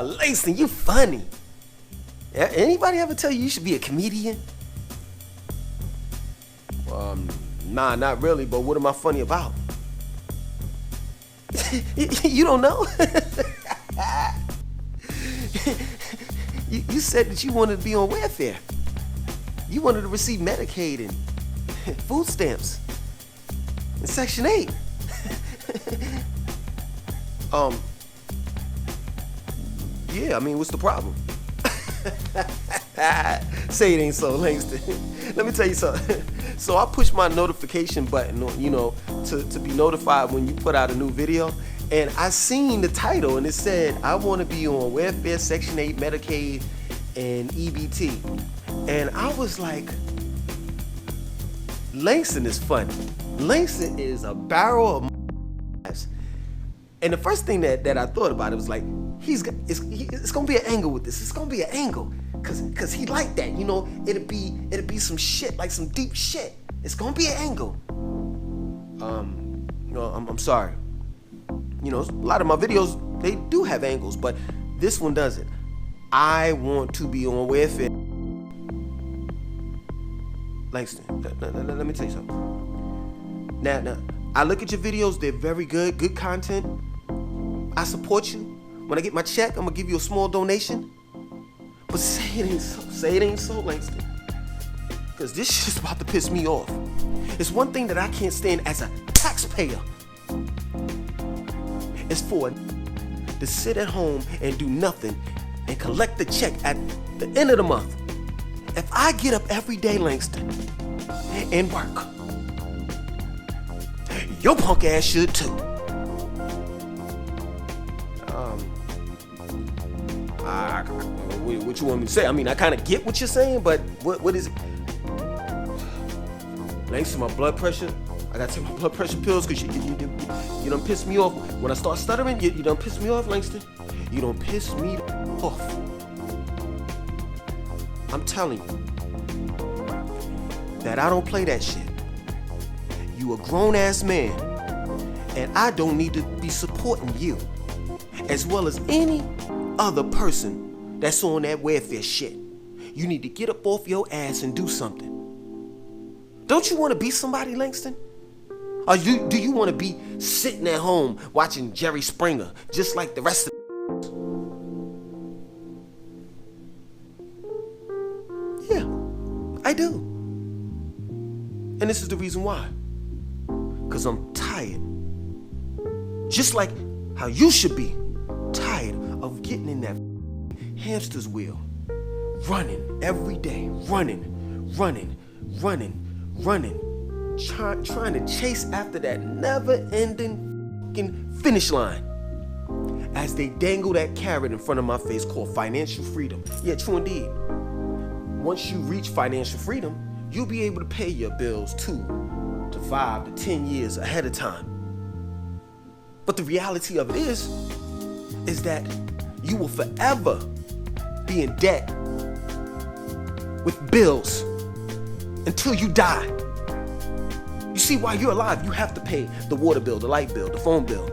Langston, you funny. Anybody ever tell you should be a comedian? Nah, not really, but what am I funny about? You don't know? You said that you wanted to be on welfare. You wanted to receive Medicaid and food stamps and Section 8. Yeah, I mean, what's the problem? Say it ain't so, Langston. Let me tell you something. So I push my notification button, to be notified when you put out a new video. And I seen the title and it said, I want to be on welfare, Section 8, Medicaid, and EBT. And I was like, Langston is funny. Langston is a barrel of ass. And the first thing that I thought about it was like, it's gonna be an angle with this. It's gonna be an angle, cause he like that, It'll be some shit, like some deep shit. It's gonna be an angle. I'm sorry. A lot of my videos, they do have angles, but this one doesn't. I want to be on welfare. Langston, let me tell you something. Now, I look at your videos, they're very good content. I support you. When I get my check, I'm gonna give you a small donation. But say it ain't so, Langston. Cause this shit's about to piss me off. It's one thing that I can't stand as a taxpayer. It's for to sit at home and do nothing and collect the check at the end of the month. If I get up every day, Langston, and work, your punk ass should too. What you want me to say? I mean, I kind of get what you're saying, but what is it? Langston, my blood pressure. I gotta take my blood pressure pills because you done piss me off. When I start stuttering, you done piss me off, Langston. You done piss me off. I'm telling you that I don't play that shit. You a grown-ass man, and I don't need to be supporting you, as well as any other person that's on that welfare shit. You need to get up off your ass and do something. Don't you want to be somebody, Langston? Or do you want to be sitting at home watching Jerry Springer just like the rest of Yeah, I do. And this is the reason why. Because I'm tired. Just like how you should be tired of getting in that hamster's wheel, running every day, running, trying to chase after that never-ending finish line as they dangle that carrot in front of my face called financial freedom. Yeah, true indeed. Once you reach financial freedom, you'll be able to pay your bills 2 to 5 to 10 years ahead of time. But the reality of it is that you will forever be in debt with bills until you die. You see, while you're alive, you have to pay the water bill, the light bill, the phone bill,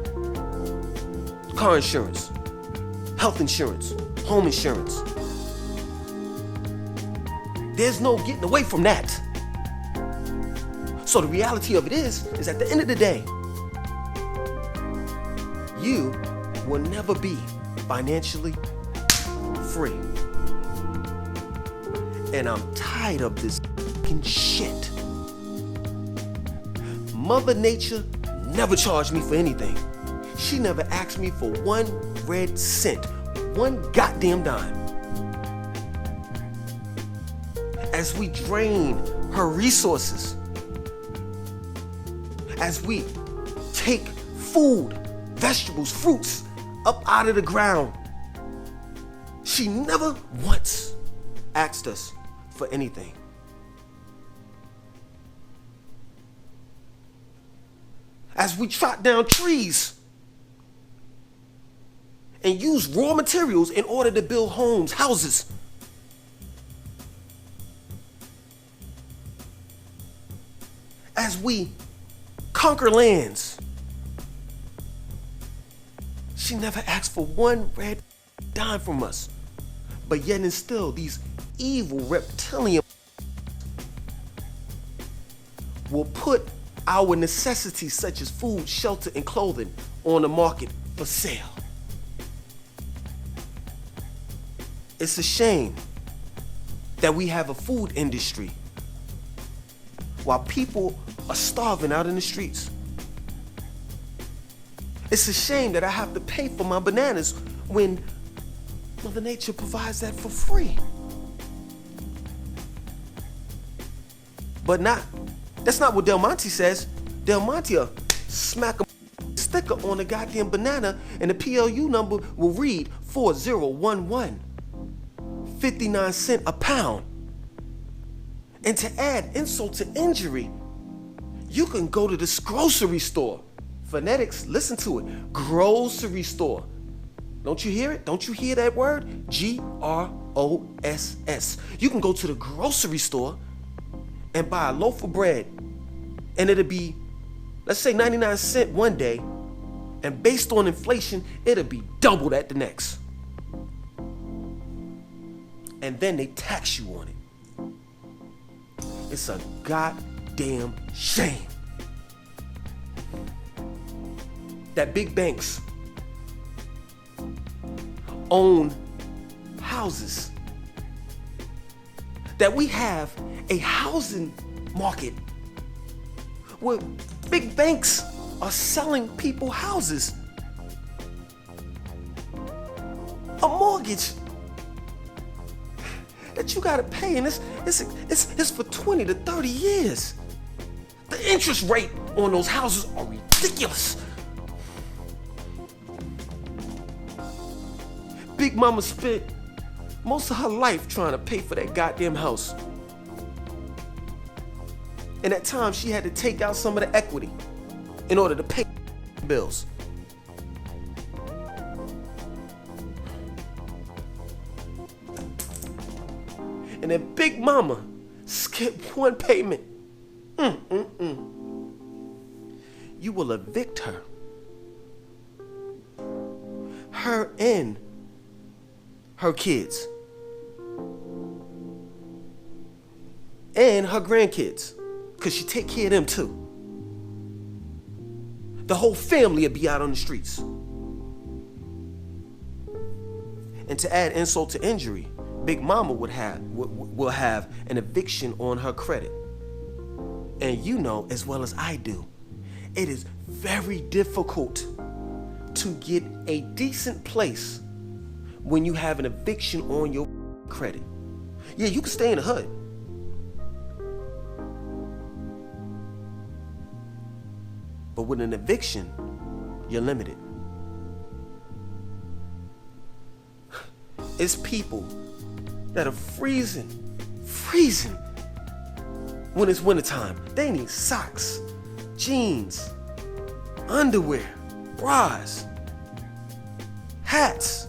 car insurance, health insurance, home insurance. There's no getting away from that. So the reality of it is at the end of the day, you will never be financially free. And I'm tired of this fucking shit. Mother Nature never charged me for anything. She never asked me for 1 red cent, 1 goddamn dime. As we drain her resources, as we take food, vegetables, fruits up out of the ground, she never once asked us for anything. As we chop down trees and use raw materials in order to build homes, houses. As we conquer lands. She never asked for 1 red dime from us. But yet and still, these evil reptilian will put our necessities such as food, shelter, and clothing on the market for sale. It's a shame that we have a food industry while people are starving out in the streets. It's a shame that I have to pay for my bananas when Mother Nature provides that for free. But that's not what Del Monte says. Del Monte smack a sticker on the goddamn banana and the PLU number will read 4011, 59 cents a pound. And to add insult to injury, you can go to this grocery store. Phonetics, listen to it. Grocery store. Don't you hear it? Don't you hear that word? Gross. You can go to the grocery store and buy a loaf of bread, and it'll be, let's say 99 cents one day, and based on inflation, it'll be double that the next. And then they tax you on it. It's a goddamn shame that big banks own houses, that we have a housing market where big banks are selling people houses, a mortgage that you gotta pay, and it's for 20 to 30 years. The interest rate on those houses are ridiculous. Big Mama spent most of her life trying to pay for that goddamn house. And at times she had to take out some of the equity in order to pay bills. And then Big Mama skipped one payment. You will evict her. Her and her kids. And her grandkids. Because she take care of them too. The whole family will be out on the streets. And to add insult to injury, Big Mama will have an eviction on her credit. And you know as well as I do, it is very difficult to get a decent place when you have an eviction on your credit. Yeah, you can stay in the hood, but with an eviction, you're limited. It's people that are freezing when it's wintertime. They need socks, jeans, underwear, bras, hats.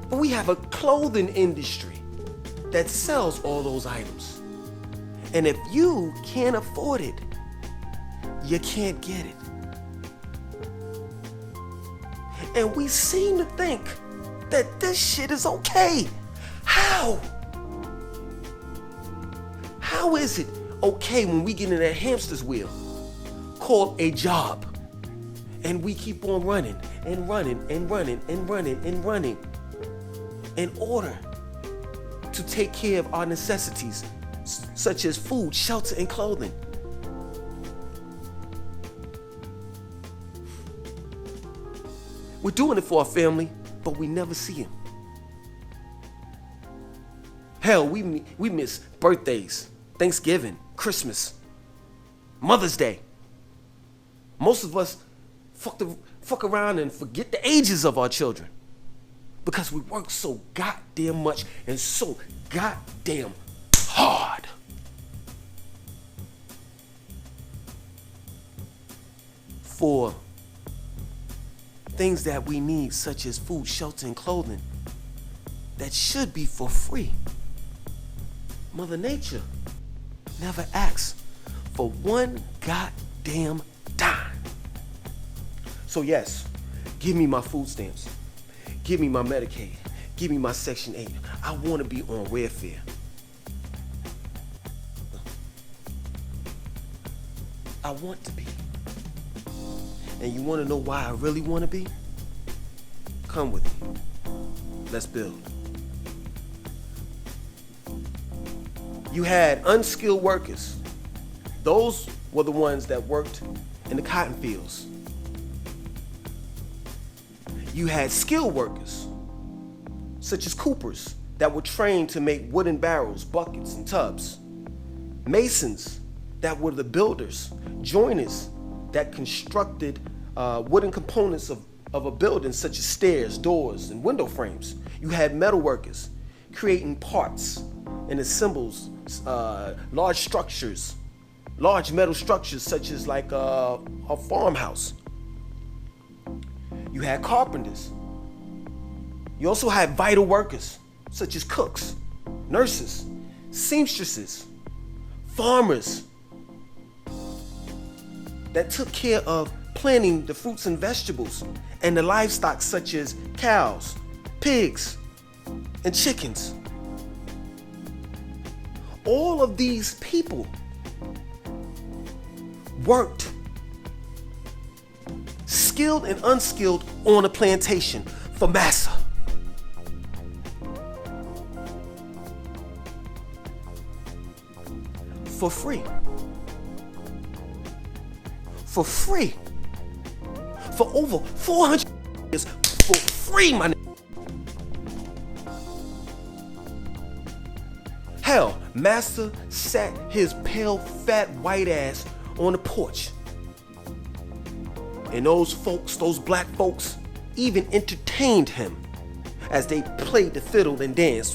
But we have a clothing industry that sells all those items. And if you can't afford it, you can't get it. And we seem to think that this shit is okay. How? How is it okay when we get in that hamster's wheel called a job and we keep on running and running and running and running and running in order to take care of our necessities such as food, shelter, and clothing? We're doing it for our family, but we never see them. Hell, we miss birthdays, Thanksgiving, Christmas, Mother's Day. Most of us fuck around and forget the ages of our children because we work so goddamn much and so goddamn hard. For things that we need, such as food, shelter, and clothing, that should be for free. Mother Nature never asks for one goddamn dime. So yes, give me my food stamps. Give me my Medicaid. Give me my Section 8. I want to be on welfare. I want to be. And you want to know why I really want to be? Come with me. Let's build. You had unskilled workers. Those were the ones that worked in the cotton fields. You had skilled workers, such as coopers, that were trained to make wooden barrels, buckets, and tubs. Masons, that were the builders. Joiners, that constructed wooden components of a building, such as stairs, doors, and window frames. You had metal workers, creating parts and assembles large structures, large metal structures, such as like a farmhouse. You had carpenters. You also had vital workers, such as cooks, nurses, seamstresses, farmers that took care of planting the fruits and vegetables and the livestock, such as cows, pigs, and chickens. All of these people worked, skilled and unskilled, on a plantation for massa. For free. For free. For over 400 years, for free, my nigga. Hell, Massa sat his pale, fat, white ass on the porch. And those folks, those black folks, even entertained him as they played the fiddle and danced.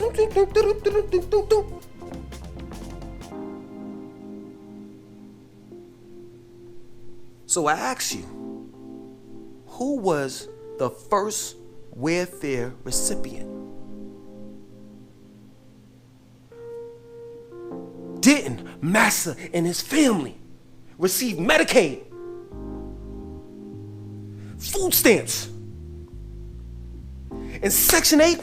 So I ask you, who was the first welfare recipient? Didn't Massa and his family receive Medicaid, food stamps, and Section 8?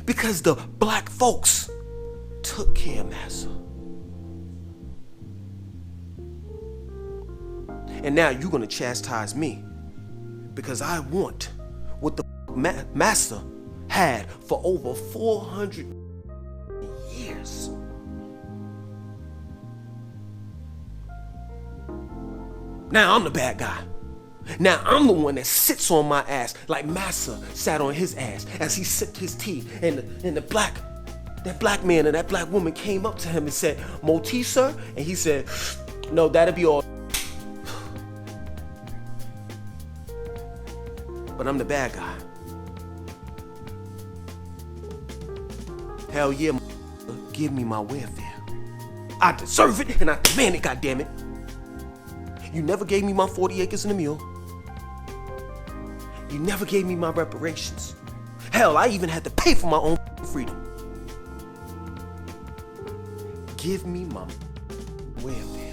Because the black folks took care of Massa. And now you're gonna chastise me because I want what the Massa had for over 400 years. Now I'm the bad guy. Now I'm the one that sits on my ass like Massa sat on his ass as he sipped his tea, and that black man and that black woman came up to him and said, "More tea, sir?" And he said, "No, that'll be all." But I'm the bad guy. Hell yeah, give me my welfare. I deserve it and I demand it, goddammit. You never gave me my 40 acres and a mule. You never gave me my reparations. Hell, I even had to pay for my own freedom. Give me my welfare.